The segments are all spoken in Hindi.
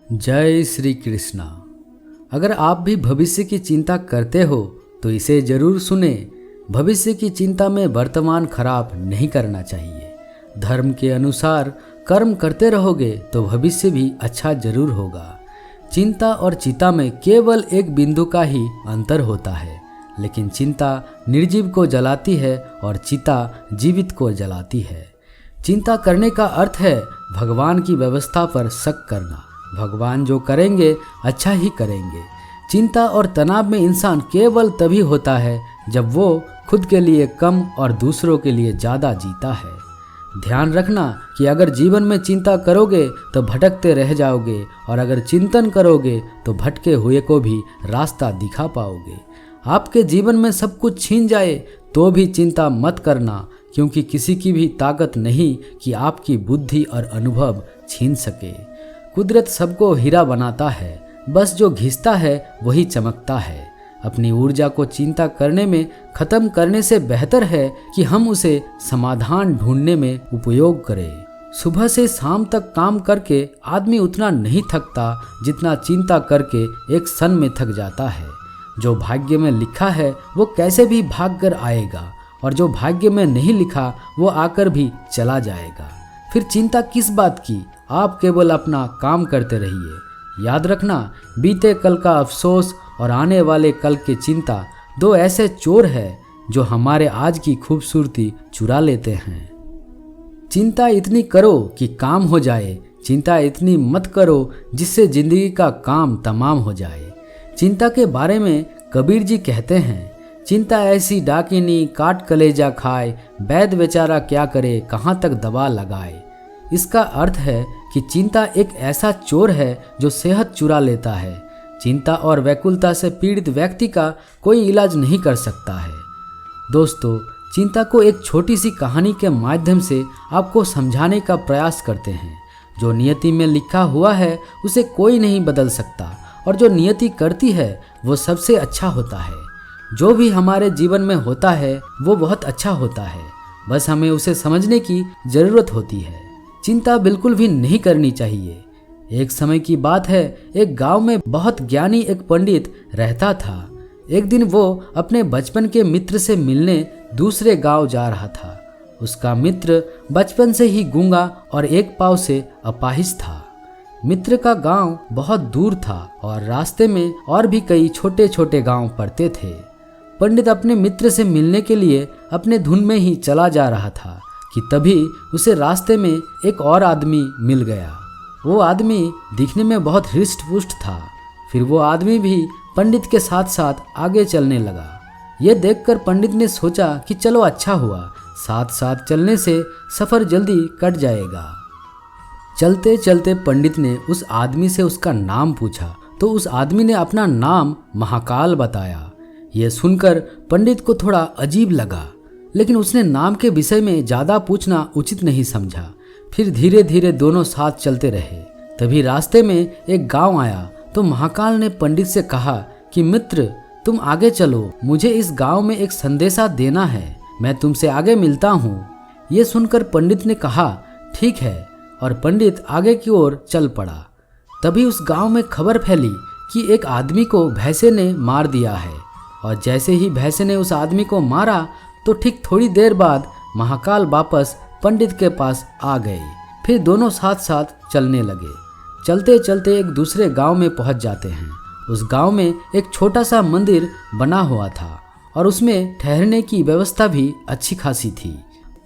जय श्री कृष्णा। अगर आप भी भविष्य की चिंता करते हो तो इसे जरूर सुने। भविष्य की चिंता में वर्तमान खराब नहीं करना चाहिए। धर्म के अनुसार कर्म करते रहोगे तो भविष्य भी अच्छा जरूर होगा। चिंता और चिता में केवल एक बिंदु का ही अंतर होता है, लेकिन चिंता निर्जीव को जलाती है और चिता जीवित को जलाती है। चिंता करने का अर्थ है भगवान की व्यवस्था पर शक करना। भगवान जो करेंगे अच्छा ही करेंगे। चिंता और तनाव में इंसान केवल तभी होता है जब वो खुद के लिए कम और दूसरों के लिए ज़्यादा जीता है। ध्यान रखना कि अगर जीवन में चिंता करोगे तो भटकते रह जाओगे, और अगर चिंतन करोगे तो भटके हुए को भी रास्ता दिखा पाओगे। आपके जीवन में सब कुछ छीन जाए तो भी चिंता मत करना, क्योंकि किसी की भी ताकत नहीं कि आपकी बुद्धि और अनुभव छीन सके। कुदरत सबको हीरा बनाता है, बस जो घिसता है वही चमकता है। अपनी ऊर्जा को चिंता करने में खत्म करने से बेहतर है कि हम उसे समाधान ढूंढने में उपयोग करें। सुबह से शाम तक काम करके आदमी उतना नहीं थकता जितना चिंता करके एक क्षण में थक जाता है। जो भाग्य में लिखा है वो कैसे भी भाग कर आएगा, और जो भाग्य में नहीं लिखा वो आकर भी चला जाएगा। फिर चिंता किस बात की? आप केवल अपना काम करते रहिए। याद रखना, बीते कल का अफसोस और आने वाले कल की चिंता दो ऐसे चोर हैं जो हमारे आज की खूबसूरती चुरा लेते हैं। चिंता इतनी करो कि काम हो जाए, चिंता इतनी मत करो जिससे जिंदगी का काम तमाम हो जाए। चिंता के बारे में कबीर जी कहते हैं, चिंता ऐसी डाकिनी काट कलेजा खाए, वैद बेचारा क्या करे कहाँ तक दवा लगाए। इसका अर्थ है कि चिंता एक ऐसा चोर है जो सेहत चुरा लेता है। चिंता और व्याकुलता से पीड़ित व्यक्ति का कोई इलाज नहीं कर सकता है। दोस्तों, चिंता को एक छोटी सी कहानी के माध्यम से आपको समझाने का प्रयास करते हैं। जो नियति में लिखा हुआ है उसे कोई नहीं बदल सकता, और जो नियति करती है वो सबसे अच्छा होता है। जो भी हमारे जीवन में होता है वो बहुत अच्छा होता है, बस हमें उसे समझने की ज़रूरत होती है। चिंता बिल्कुल भी नहीं करनी चाहिए। एक समय की बात है, एक गांव में बहुत ज्ञानी एक पंडित रहता था। एक दिन वो अपने बचपन के मित्र से मिलने दूसरे गांव जा रहा था। उसका मित्र बचपन से ही गूंगा और एक पाँव से अपाहिज था। मित्र का गांव बहुत दूर था और रास्ते में और भी कई छोटे छोटे गांव पड़ते थे। पंडित अपने मित्र से मिलने के लिए अपने धुन में ही चला जा रहा था कि तभी उसे रास्ते में एक और आदमी मिल गया। वो आदमी दिखने में बहुत हृष्ट पुष्ट था। फिर वो आदमी भी पंडित के साथ साथ आगे चलने लगा। ये देखकर पंडित ने सोचा कि चलो अच्छा हुआ, साथ साथ चलने से सफ़र जल्दी कट जाएगा। चलते चलते पंडित ने उस आदमी से उसका नाम पूछा तो उस आदमी ने अपना नाम महाकाल बताया। ये सुनकर पंडित को थोड़ा अजीब लगा, लेकिन उसने नाम के विषय में ज़्यादा पूछना उचित नहीं समझा। फिर धीरे धीरे दोनों साथ चलते रहे। तभी रास्ते में एक गांव आया तो महाकाल ने पंडित से कहा कि मित्र, तुम आगे चलो, मुझे इस गांव में एक संदेशा देना है, मैं तुमसे आगे मिलता हूँ। ये सुनकर पंडित ने कहा ठीक है, और पंडित आगे की ओर चल पड़ा। तभी उस गांव में खबर फैली कि एक आदमी को भैंसे ने मार दिया है, और जैसे ही भैंसे ने उस आदमी को मारा तो ठीक थोड़ी देर बाद महाकाल वापस पंडित के पास आ गए। फिर दोनों साथ साथ चलने लगे। चलते चलते एक दूसरे गांव में पहुंच जाते हैं। उस गांव में एक छोटा सा मंदिर बना हुआ था और उसमें ठहरने की व्यवस्था भी अच्छी खासी थी।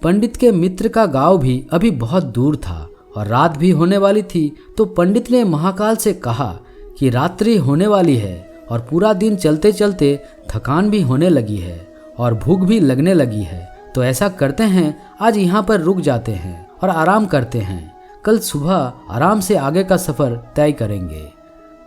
पंडित के मित्र का गांव भी अभी बहुत दूर था और रात भी होने वाली थी। तो पंडित ने महाकाल से कहा कि रात्रि होने वाली है और पूरा दिन चलते चलते थकान भी होने लगी है और भूख भी लगने लगी है, तो ऐसा करते हैं, आज यहाँ पर रुक जाते हैं और आराम करते हैं। कल सुबह आराम से आगे का सफ़र तय करेंगे।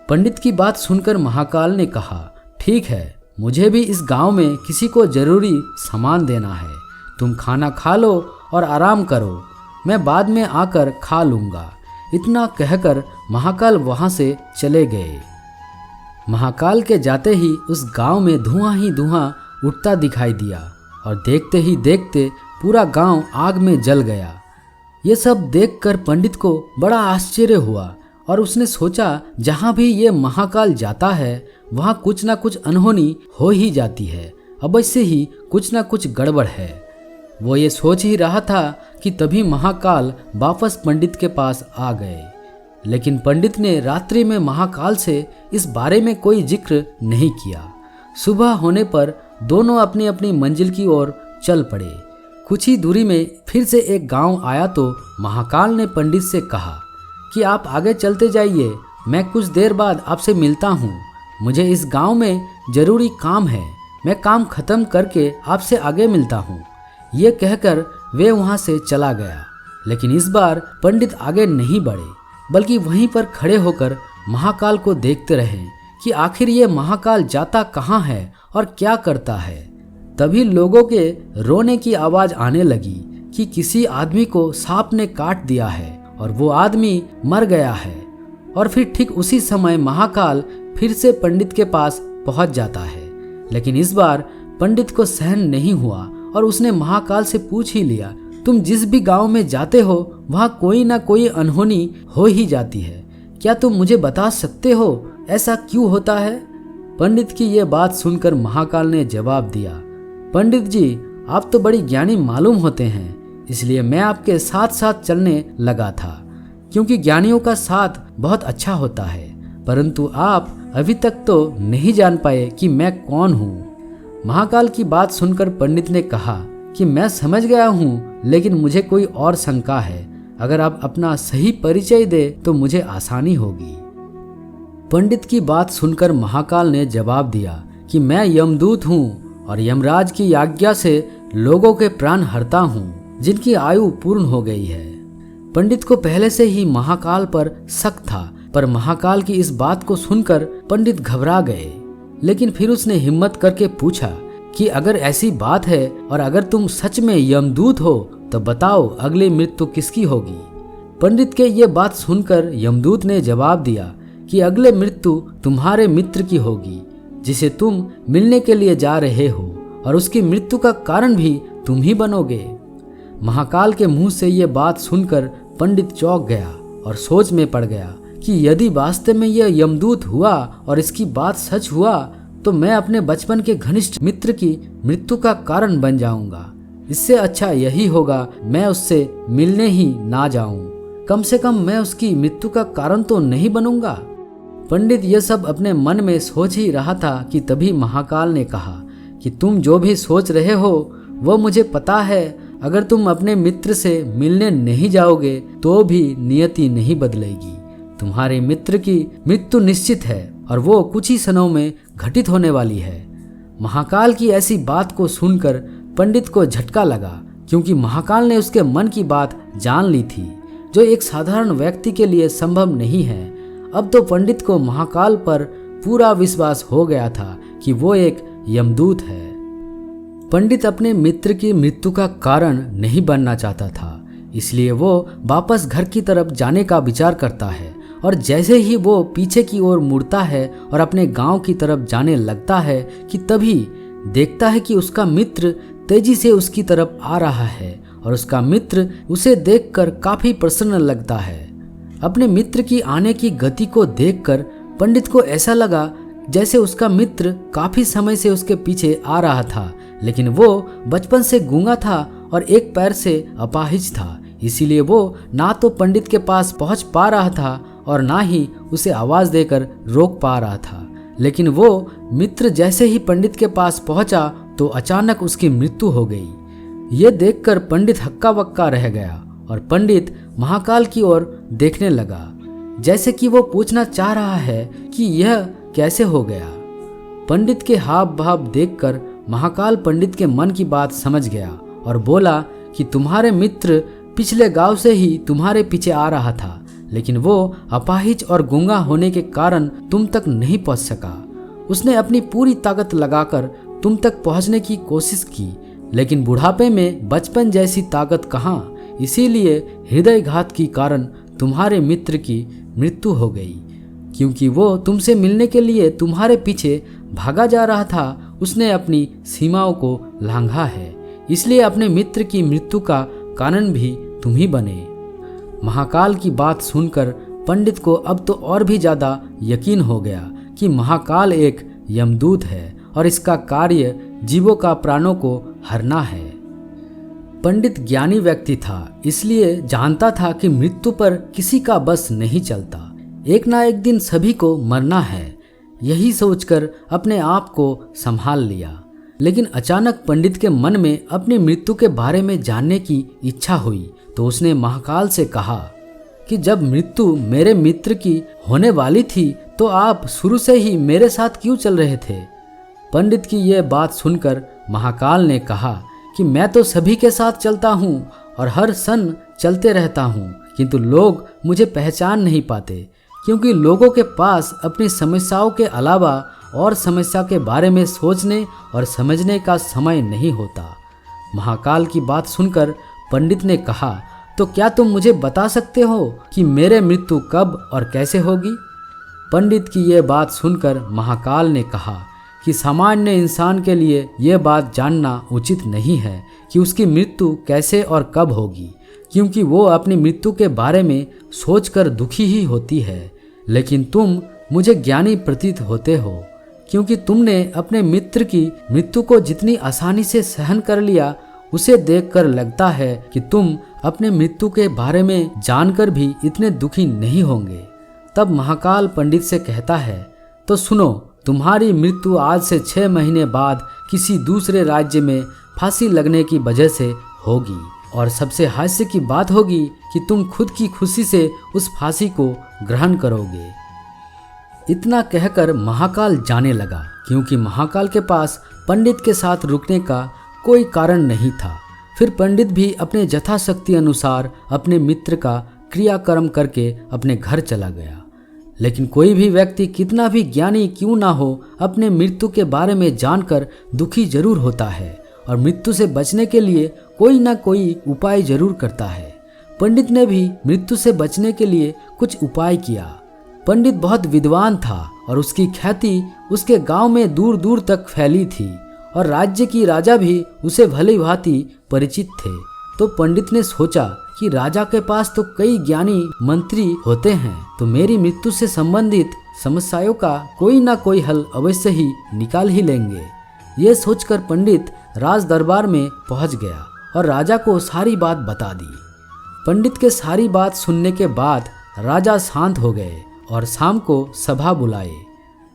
पंडित की बात सुनकर महाकाल ने कहा ठीक है, मुझे भी इस गांव में किसी को ज़रूरी सामान देना है। तुम खाना खा लो और आराम करो, मैं बाद में आकर खा लूँगा। इतना कहकर महाकाल वहाँ से चले गए। महाकाल के जाते ही उस गांव में धुआं ही धुआं उठता दिखाई दिया और देखते ही देखते पूरा गांव आग में जल गया। ये सब देखकर पंडित को बड़ा आश्चर्य हुआ और उसने सोचा जहाँ भी ये महाकाल जाता है वहाँ कुछ ना कुछ अनहोनी हो ही जाती है, अवश्य ही कुछ ना कुछ गड़बड़ है। वो ये सोच ही रहा था कि तभी महाकाल वापस पंडित के पास आ गए। लेकिन पंडित ने रात्रि में महाकाल से इस बारे में कोई जिक्र नहीं किया। सुबह होने पर दोनों अपनी अपनी मंजिल की ओर चल पड़े। कुछ ही दूरी में फिर से एक गांव आया तो महाकाल ने पंडित से कहा कि आप आगे चलते जाइए, मैं कुछ देर बाद आपसे मिलता हूँ। मुझे इस गांव में जरूरी काम है, मैं काम खत्म करके आपसे आगे मिलता हूँ। ये कहकर वे वहाँ से चला गया। लेकिन इस बार पंडित आगे नहीं बढ़े, बल्कि वहीं पर खड़े होकर महाकाल को देखते रहे कि आखिर ये महाकाल जाता कहाँ है और क्या करता है। तभी लोगों के रोने की आवाज आने लगी कि किसी आदमी को सांप ने काट दिया है और वो आदमी मर गया है। और फिर ठीक उसी समय महाकाल फिर से पंडित के पास पहुंच जाता है। लेकिन इस बार पंडित को सहन नहीं हुआ और उसने महाकाल से पूछ ही लिया, तुम जिस भी गांव में जाते हो वहाँ कोई ना कोई अनहोनी हो ही जाती है, क्या तुम मुझे बता सकते हो ऐसा क्यों होता है? पंडित की ये बात सुनकर महाकाल ने जवाब दिया, पंडित जी आप तो बड़ी ज्ञानी मालूम होते हैं, इसलिए मैं आपके साथ साथ चलने लगा था, क्योंकि ज्ञानियों का साथ बहुत अच्छा होता है। परंतु आप अभी तक तो नहीं जान पाए कि मैं कौन हूँ। महाकाल की बात सुनकर पंडित ने कहा कि मैं समझ गया हूँ, लेकिन मुझे कोई और शंका है। अगर आप अपना सही परिचय दे तो मुझे आसानी होगी। पंडित की बात सुनकर महाकाल ने जवाब दिया कि मैं यमदूत हूँ और यमराज की आज्ञा से लोगों के प्राण हरता हूँ जिनकी आयु पूर्ण हो गई है। पंडित को पहले से ही महाकाल पर शक था, पर महाकाल की इस बात को सुनकर पंडित घबरा गए। लेकिन फिर उसने हिम्मत करके पूछा कि अगर ऐसी बात है और अगर तुम सच में यमदूत हो तो बताओ अगली मृत्यु किसकी होगी। पंडित के ये बात सुनकर यमदूत ने जवाब दिया कि अगले मृत्यु तुम्हारे मित्र की होगी जिसे तुम मिलने के लिए जा रहे हो, और उसकी मृत्यु का कारण भी तुम ही बनोगे। महाकाल के मुंह से ये बात सुनकर पंडित चौंक गया और सोच में पड़ गया कि यदि वास्तव में यह यमदूत हुआ और इसकी बात सच हुआ तो मैं अपने बचपन के घनिष्ठ मित्र की मृत्यु का कारण बन जाऊंगा। इससे अच्छा यही होगा मैं उससे मिलने ही ना जाऊं, कम से कम मैं उसकी मृत्यु का कारण तो नहीं बनूंगा। पंडित यह सब अपने मन में सोच ही रहा था कि तभी महाकाल ने कहा कि तुम जो भी सोच रहे हो वो मुझे पता है। अगर तुम अपने मित्र से मिलने नहीं जाओगे तो भी नियति नहीं बदलेगी। तुम्हारे मित्र की मृत्यु निश्चित है और वो कुछ ही क्षणों में घटित होने वाली है। महाकाल की ऐसी बात को सुनकर पंडित को झटका लगा, क्योंकि महाकाल ने उसके मन की बात जान ली थी, जो एक साधारण व्यक्ति के लिए संभव नहीं है। अब तो पंडित को महाकाल पर पूरा विश्वास हो गया था कि वो एक यमदूत है। पंडित अपने मित्र की मृत्यु का कारण नहीं बनना चाहता था, इसलिए वो वापस घर की तरफ जाने का विचार करता है। और जैसे ही वो पीछे की ओर मुड़ता है और अपने गांव की तरफ जाने लगता है कि तभी देखता है कि उसका मित्र तेजी से उसकी तरफ आ रहा है और उसका मित्र उसे देखकर काफी प्रसन्न लगता है। अपने मित्र की आने की गति को देखकर पंडित को ऐसा लगा जैसे उसका मित्र काफी समय से उसके पीछे आ रहा था, लेकिन वो बचपन से गूंगा था और एक पैर से अपाहिज था, इसीलिए वो ना तो पंडित के पास पहुंच पा रहा था और ना ही उसे आवाज देकर रोक पा रहा था। लेकिन वो मित्र जैसे ही पंडित के पास पहुंचा तो अचानक उसकी मृत्यु हो गई। ये देखकर पंडित हक्का बक्का रह गया और पंडित महाकाल की ओर देखने लगा, जैसे कि वो पूछना चाह रहा है कि यह कैसे हो गया। पंडित के हाव भाव देखकर महाकाल पंडित के मन की बात समझ गया और बोला कि तुम्हारे मित्र पिछले गांव से ही तुम्हारे पीछे आ रहा था, लेकिन वो अपाहिज और गूंगा होने के कारण तुम तक नहीं पहुंच सका। उसने अपनी पूरी ताकत लगाकर तुम तक पहुंचने की कोशिश की, लेकिन बुढ़ापे में बचपन जैसी ताकत कहाँ, इसीलिए हृदयघात के कारण तुम्हारे मित्र की मृत्यु हो गई। क्योंकि वो तुमसे मिलने के लिए तुम्हारे पीछे भागा जा रहा था, उसने अपनी सीमाओं को लांघा है, इसलिए अपने मित्र की मृत्यु का कारण भी तुम ही बने। महाकाल की बात सुनकर पंडित को अब तो और भी ज़्यादा यकीन हो गया कि महाकाल एक यमदूत है और इसका कार्य जीवों का प्राणों को हरना है। पंडित ज्ञानी व्यक्ति था, इसलिए जानता था कि मृत्यु पर किसी का बस नहीं चलता। एक ना एक दिन सभी को मरना है, यही सोचकर अपने आप को संभाल लिया। लेकिन अचानक पंडित के मन में अपनी मृत्यु के बारे में जानने की इच्छा हुई, तो उसने महाकाल से कहा कि जब मृत्यु मेरे मित्र की होने वाली थी तो आप शुरू से ही मेरे साथ क्यों चल रहे थे। पंडित की यह बात सुनकर महाकाल ने कहा कि मैं तो सभी के साथ चलता हूँ और हर क्षण चलते रहता हूँ, किंतु लोग मुझे पहचान नहीं पाते, क्योंकि लोगों के पास अपनी समस्याओं के अलावा और समस्या के बारे में सोचने और समझने का समय नहीं होता। महाकाल की बात सुनकर पंडित ने कहा, तो क्या तुम मुझे बता सकते हो कि मेरे मृत्यु कब और कैसे होगी। पंडित की यह बात सुनकर महाकाल ने कहा कि सामान्य इंसान के लिए यह बात जानना उचित नहीं है कि उसकी मृत्यु कैसे और कब होगी, क्योंकि वो अपनी मृत्यु के बारे में सोचकर दुखी ही होती है। लेकिन तुम मुझे ज्ञानी प्रतीत होते हो, क्योंकि तुमने अपने मित्र की मृत्यु को जितनी आसानी से सहन कर लिया, उसे देखकर लगता है कि तुम अपने मृत्यु के बारे में जानकर भी इतने दुखी नहीं होंगे। तब महाकाल पंडित से कहता है, तो सुनो, तुम्हारी मृत्यु आज से 6 महीने बाद किसी दूसरे राज्य में फांसी लगने की वजह से होगी, और सबसे हास्य की बात होगी कि तुम खुद की खुशी से उस फांसी को ग्रहण करोगे। इतना कहकर महाकाल जाने लगा, क्योंकि महाकाल के पास पंडित के साथ रुकने का कोई कारण नहीं था। फिर पंडित भी अपने यथाशक्ति अनुसार अपने मित्र का क्रियाकर्म करके अपने घर चला गया। लेकिन कोई भी व्यक्ति कितना भी ज्ञानी क्यों ना हो, अपने मृत्यु के बारे में जानकर दुखी जरूर होता है और मृत्यु से बचने के लिए कोई ना कोई उपाय जरूर करता है। पंडित ने भी मृत्यु से बचने के लिए कुछ उपाय किया। पंडित बहुत विद्वान था और उसकी ख्याति उसके गांव में दूर दूर तक फैली थी और राज्य की राजा भी उसे भली भांति परिचित थे। तो पंडित ने सोचा कि राजा के पास तो कई ज्ञानी मंत्री होते हैं, तो मेरी मृत्यु से संबंधित समस्याओं का कोई ना कोई हल अवश्य ही निकाल ही लेंगे। ये सोचकर पंडित राज दरबार में पहुंच गया और राजा को सारी बात बता दी। पंडित के सारी बात सुनने के बाद राजा शांत हो गए और शाम को सभा बुलाए।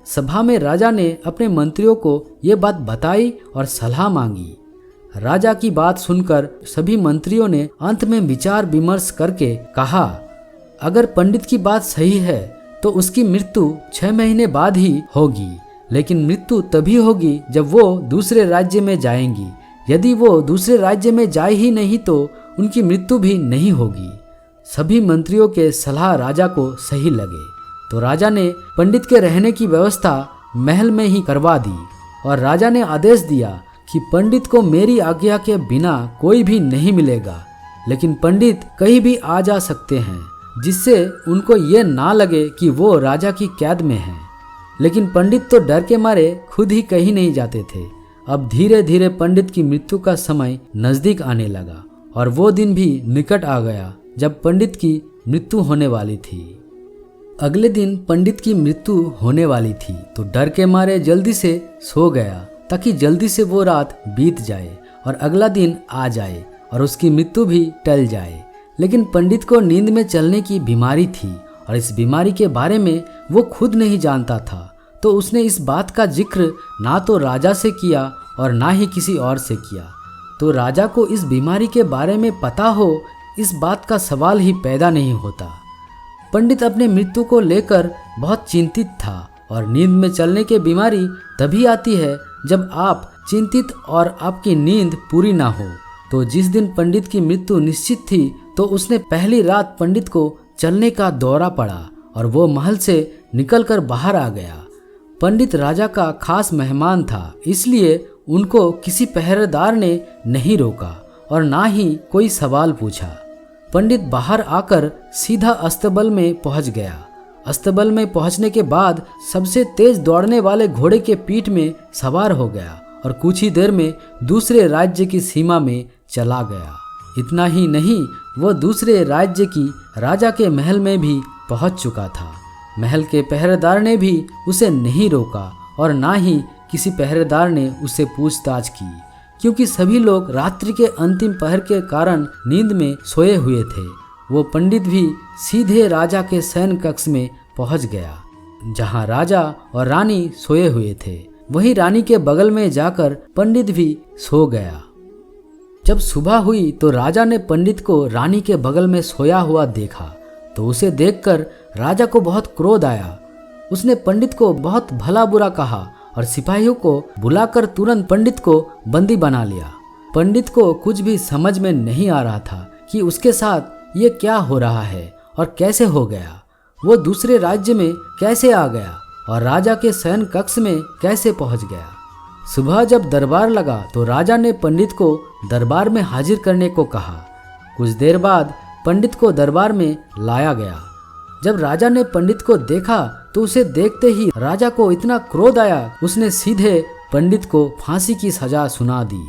सभा में राजा ने अपने मंत्रियों को ये बात बताई और सलाह मांगी। राजा की बात सुनकर सभी मंत्रियों ने अंत में विचार विमर्श करके कहा, अगर पंडित की बात सही है तो उसकी मृत्यु 6 महीने बाद ही होगी, लेकिन मृत्यु तभी होगी जब वो दूसरे राज्य में जाएंगी। यदि वो दूसरे राज्य में जाए ही नहीं तो उनकी मृत्यु भी नहीं होगी। सभी मंत्रियों के सलाह राजा को सही लगे, तो राजा ने पंडित के रहने की व्यवस्था महल में ही करवा दी और राजा ने आदेश दिया कि पंडित को मेरी आज्ञा के बिना कोई भी नहीं मिलेगा, लेकिन पंडित कहीं भी आ जा सकते हैं, जिससे उनको ये ना लगे कि वो राजा की कैद में हैं। लेकिन पंडित तो डर के मारे खुद ही कहीं नहीं जाते थे। अब धीरे धीरे पंडित की मृत्यु का समय नजदीक आने लगा और वो दिन भी निकट आ गया जब पंडित की मृत्यु होने वाली थी। अगले दिन पंडित की मृत्यु होने वाली थी, तो डर के मारे जल्दी से सो गया ताकि जल्दी से वो रात बीत जाए और अगला दिन आ जाए और उसकी मृत्यु भी टल जाए। लेकिन पंडित को नींद में चलने की बीमारी थी और इस बीमारी के बारे में वो खुद नहीं जानता था, तो उसने इस बात का जिक्र ना तो राजा से किया और ना ही किसी और से किया। तो राजा को इस बीमारी के बारे में पता हो, इस बात का सवाल ही पैदा नहीं होता। पंडित अपने मृत्यु को लेकर बहुत चिंतित था और नींद में चलने की बीमारी तभी आती है जब आप चिंतित और आपकी नींद पूरी ना हो। तो जिस दिन पंडित की मृत्यु निश्चित थी, तो उसने पहली रात पंडित को चलने का दौरा पड़ा और वो महल से निकलकर बाहर आ गया। पंडित राजा का खास मेहमान था, इसलिए उनको किसी पहरेदार ने नहीं रोका और ना ही कोई सवाल पूछा। पंडित बाहर आकर सीधा अस्तबल में पहुंच गया। अस्तबल में पहुंचने के बाद सबसे तेज दौड़ने वाले घोड़े के पीठ में सवार हो गया और कुछ ही देर में दूसरे राज्य की सीमा में चला गया। इतना ही नहीं, वो दूसरे राज्य की राजा के महल में भी पहुंच चुका था। महल के पहरेदार ने भी उसे नहीं रोका और ना ही किसी पहरेदार ने उससे पूछताछ की, क्योंकि सभी लोग रात्रि के अंतिम पहर के कारण नींद में सोए हुए थे। वो पंडित भी सीधे राजा के शयन कक्ष में पहुंच गया, जहां राजा और रानी सोए हुए थे। वहीं रानी के बगल में जाकर पंडित भी सो गया। जब सुबह हुई तो राजा ने पंडित को रानी के बगल में सोया हुआ देखा, तो उसे देखकर राजा को बहुत क्रोध आया। उसने पंडित को बहुत भला बुरा कहा और सिपाहियों को बुलाकर तुरंत पंडित को बंदी बना लिया। पंडित को कुछ भी समझ में नहीं आ रहा था कि उसके साथ ये क्या हो रहा है और कैसे हो गया। वो दूसरे राज्य में कैसे आ गया और राजा के शयन कक्ष में कैसे पहुंच गया। सुबह जब दरबार लगा तो राजा ने पंडित को दरबार में हाजिर करने को कहा। कुछ देर बाद पंडित को दरबार में लाया गया। जब राजा ने पंडित को देखा तो उसे देखते ही राजा को इतना क्रोध आया, उसने सीधे पंडित को फांसी की सजा सुना दी।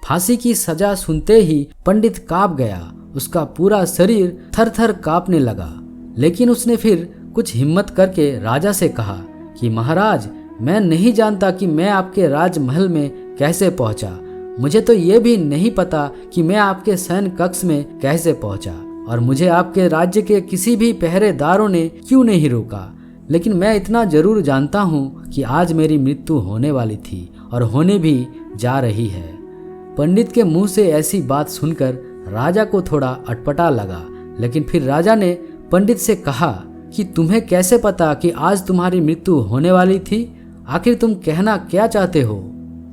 फांसी की सजा सुनते ही पंडित कांप गया, उसका पूरा शरीर थर थर कांपने लगा। लेकिन उसने फिर कुछ हिम्मत करके राजा से कहा कि महाराज, मैं नहीं जानता कि मैं आपके राजमहल में कैसे पहुंचा। मुझे तो ये भी नहीं पता कि मैं आपके शयन कक्ष में कैसे पहुंचा, और मुझे आपके राज्य के किसी भी पहरेदारों ने क्यों नहीं रोका। लेकिन मैं इतना जरूर जानता हूँ कि आज मेरी मृत्यु होने वाली थी और होने भी जा रही है। पंडित के मुंह से ऐसी बात सुनकर राजा को थोड़ा अटपटा लगा, लेकिन फिर राजा ने पंडित से कहा कि तुम्हें कैसे पता कि आज तुम्हारी मृत्यु होने वाली थी? आखिर तुम कहना क्या चाहते हो?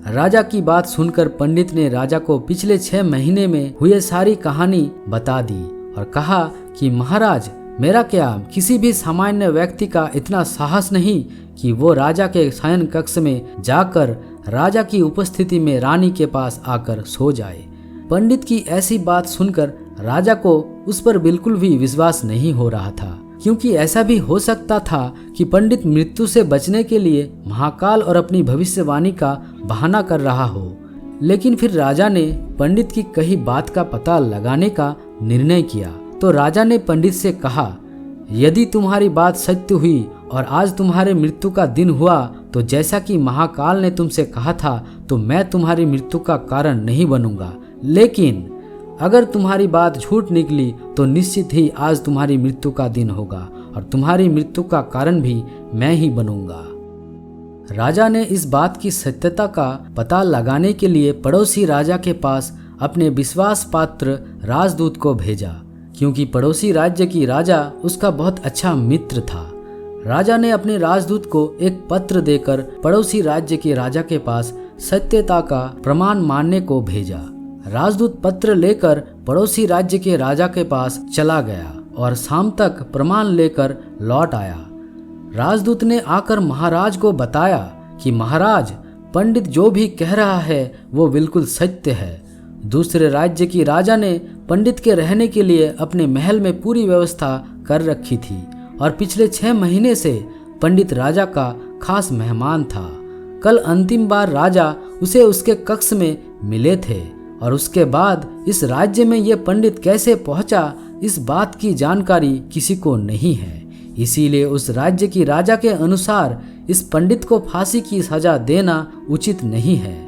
राजा की बात सुनकर पंडित ने राजा को पिछले 6 महीने में हुए सारी कहानी बता दी और कहा कि महाराज, मेरा क्या, किसी भी सामान्य व्यक्ति का इतना साहस नहीं कि वो राजा के शयन कक्ष में जाकर राजा की उपस्थिति में रानी के पास आकर सो जाए। पंडित की ऐसी बात सुनकर राजा को उस पर बिल्कुल भी विश्वास नहीं हो रहा था, क्योंकि ऐसा भी हो सकता था कि पंडित मृत्यु से बचने के लिए महाकाल और अपनी भविष्यवाणी का बहाना कर रहा हो। लेकिन फिर राजा ने पंडित की कही बात का पता लगाने का निर्णय किया। तो राजा ने पंडित से कहा, यदि तुम्हारी बात सत्य हुई और आज तुम्हारे मृत्यु का दिन हुआ, तो जैसा कि महाकाल ने तुमसे कहा था, तो मैं तुम्हारी मृत्यु का कारण नहीं बनूंगा। लेकिन अगर तुम्हारी बात झूठ निकली तो निश्चित ही आज तुम्हारी मृत्यु का दिन होगा और तुम्हारी मृत्यु का कारण भी मैं ही बनूंगा। राजा ने इस बात की सत्यता का पता लगाने के लिए पड़ोसी राजा के पास अपने विश्वास पात्र राजदूत को भेजा, क्योंकि पड़ोसी राज्य की राजा उसका बहुत अच्छा मित्र था। राजा ने अपने राजदूत को एक पत्र देकर पड़ोसी राज्य के राजा के पास सत्यता का प्रमाण मानने को भेजा। राजदूत पत्र लेकर पड़ोसी राज्य के राजा के पास चला गया और शाम तक प्रमाण लेकर लौट आया। राजदूत ने आकर महाराज को बताया कि महाराज, पंडित जो भी कह रहा है वो बिल्कुल सत्य है। दूसरे राज्य की राजा ने पंडित के रहने के लिए अपने महल में पूरी व्यवस्था कर रखी थी और पिछले 6 महीने से पंडित राजा का खास मेहमान था। कल अंतिम बार राजा उसे उसके कक्ष में मिले थे और उसके बाद इस राज्य में ये पंडित कैसे पहुंचा, इस बात की जानकारी किसी को नहीं है। इसीलिए उस राज्य की राजा के अनुसार इस पंडित को फांसी की सजा देना उचित नहीं है।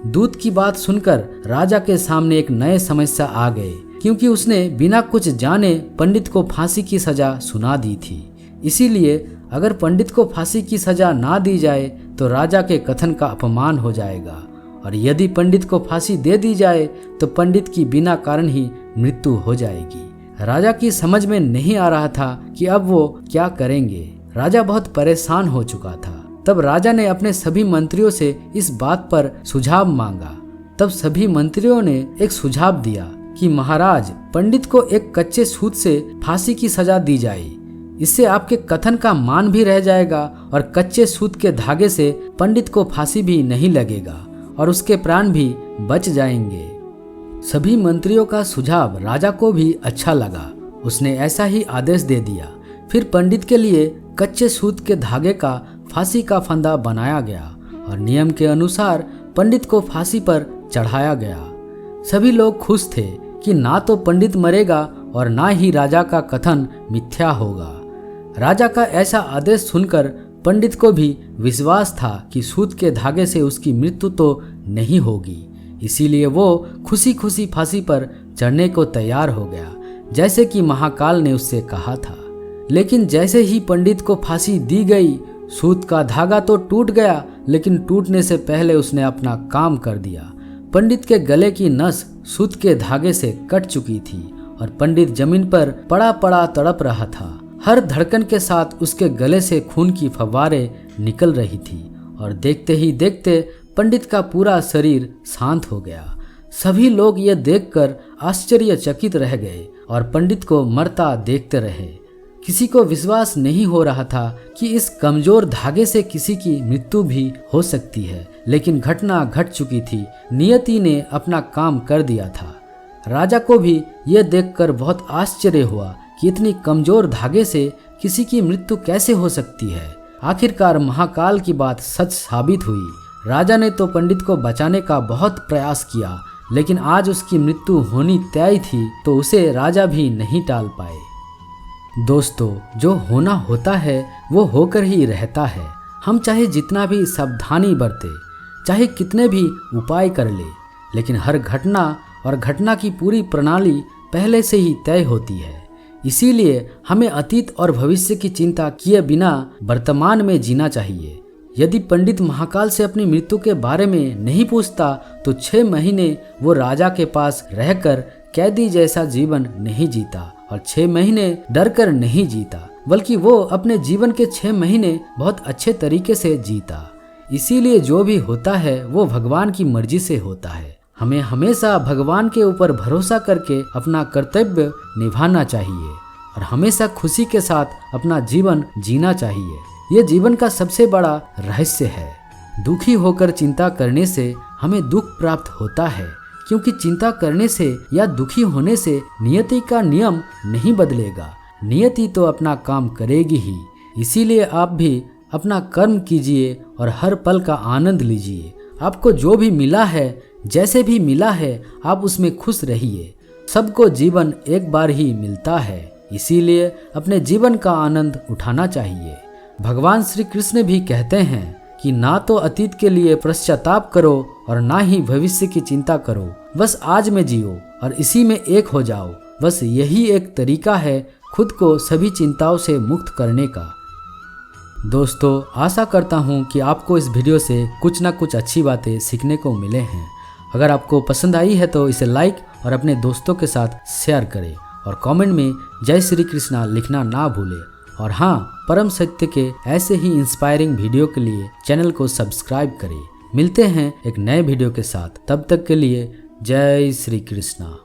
दूत की बात सुनकर राजा के सामने एक नए समस्या आ गए, क्योंकि उसने बिना कुछ जाने पंडित को फांसी की सजा सुना दी थी। इसीलिए अगर पंडित को फांसी की सजा ना दी जाए तो राजा के कथन का अपमान हो जाएगा, और यदि पंडित को फांसी दे दी जाए तो पंडित की बिना कारण ही मृत्यु हो जाएगी। राजा की समझ में नहीं आ रहा था कि अब वो क्या करेंगे। राजा बहुत परेशान हो चुका था। तब राजा ने अपने सभी मंत्रियों से इस बात पर सुझाव मांगा। तब सभी मंत्रियों ने एक सुझाव दिया कि महाराज, पंडित को एक कच्चे सूत से फांसी की सजा दी जाए। इससे आपके कथन का मान भी रह जाएगा और कच्चे सूत के धागे से पंडित को फांसी भी नहीं लगेगा और उसके प्राण भी बच जाएंगे। सभी मंत्रियों का सुझाव राजा को भी अच्छा लगा। उसने ऐसा ही आदेश दे दिया। फिर पंडित के लिए कच्चे सूत के धागे का फांसी का फंदा बनाया गया और नियम के अनुसार पंडित को फांसी पर चढ़ाया गया। सभी लोग खुश थे कि ना तो पंडित मरेगा और ना ही राजा का कथन मिथ्या होगा। राजा का ऐसा आदेश सुनकर पंडित को भी विश्वास था कि सूत के धागे से उसकी मृत्यु तो नहीं होगी, इसीलिए वो खुशी खुशी फांसी पर चढ़ने को तैयार हो गया, जैसे कि महाकाल ने उससे कहा था। लेकिन जैसे ही पंडित को फांसी दी गई, सूत का धागा तो टूट गया, लेकिन टूटने से पहले उसने अपना काम कर दिया। पंडित के गले की नस सूत के धागे से कट चुकी थी और पंडित जमीन पर पड़ा पड़ा तड़प रहा था। हर धड़कन के साथ उसके गले से खून की फव्वारें निकल रही थी और देखते ही देखते पंडित का पूरा शरीर शांत हो गया। सभी लोग ये देखकर आश्चर्यचकित रह गए और पंडित को मरता देखते रहे। किसी को विश्वास नहीं हो रहा था कि इस कमजोर धागे से किसी की मृत्यु भी हो सकती है, लेकिन घटना घट चुकी थी। नियति ने अपना काम कर दिया था। राजा को भी यह देखकर बहुत आश्चर्य हुआ कि इतनी कमजोर धागे से किसी की मृत्यु कैसे हो सकती है। आखिरकार महाकाल की बात सच साबित हुई। राजा ने तो पंडित को बचाने का बहुत प्रयास किया, लेकिन आज उसकी मृत्यु होनी तय थी, तो उसे राजा भी नहीं टाल पाए। दोस्तों, जो होना होता है वो होकर ही रहता है। हम चाहे जितना भी सावधानी बरते, चाहे कितने भी उपाय कर ले, लेकिन हर घटना और घटना की पूरी प्रणाली पहले से ही तय होती है। इसीलिए हमें अतीत और भविष्य की चिंता किए बिना वर्तमान में जीना चाहिए। यदि पंडित महाकाल से अपनी मृत्यु के बारे में नहीं पूछता तो 6 महीने वो राजा के पास रहकर कैदी जैसा जीवन नहीं जीता और 6 महीने डर कर नहीं जीता, बल्कि वो अपने जीवन के 6 महीने बहुत अच्छे तरीके से जीता। इसीलिए जो भी होता है वो भगवान की मर्जी से होता है। हमें हमेशा भगवान के ऊपर भरोसा करके अपना कर्तव्य निभाना चाहिए और हमेशा खुशी के साथ अपना जीवन जीना चाहिए। ये जीवन का सबसे बड़ा रहस्य है। दुखी होकर चिंता करने से हमें दुख प्राप्त होता है, क्योंकि चिंता करने से या दुखी होने से नियति का नियम नहीं बदलेगा। नियति तो अपना काम करेगी ही। इसीलिए आप भी अपना कर्म कीजिए और हर पल का आनंद लीजिए। आपको जो भी मिला है, जैसे भी मिला है, आप उसमें खुश रहिए। सबको जीवन एक बार ही मिलता है, इसीलिए अपने जीवन का आनंद उठाना चाहिए। भगवान श्री कृष्ण भी कहते हैं कि ना तो अतीत के लिए पश्चाताप करो और ना ही भविष्य की चिंता करो, बस आज में जियो और इसी में एक हो जाओ। बस यही एक तरीका है खुद को सभी चिंताओं से मुक्त करने का। दोस्तों, आशा करता हूँ कि आपको इस वीडियो से कुछ ना कुछ अच्छी बातें सीखने को मिले हैं। अगर आपको पसंद आई है तो इसे लाइक और अपने दोस्तों के साथ शेयर करें और कमेंट में जय श्री कृष्णा लिखना ना भूलें। और हाँ, परम सत्य के ऐसे ही इंस्पायरिंग वीडियो के लिए चैनल को सब्सक्राइब करें। मिलते हैं एक नए वीडियो के साथ, तब तक के लिए जय श्री कृष्णा।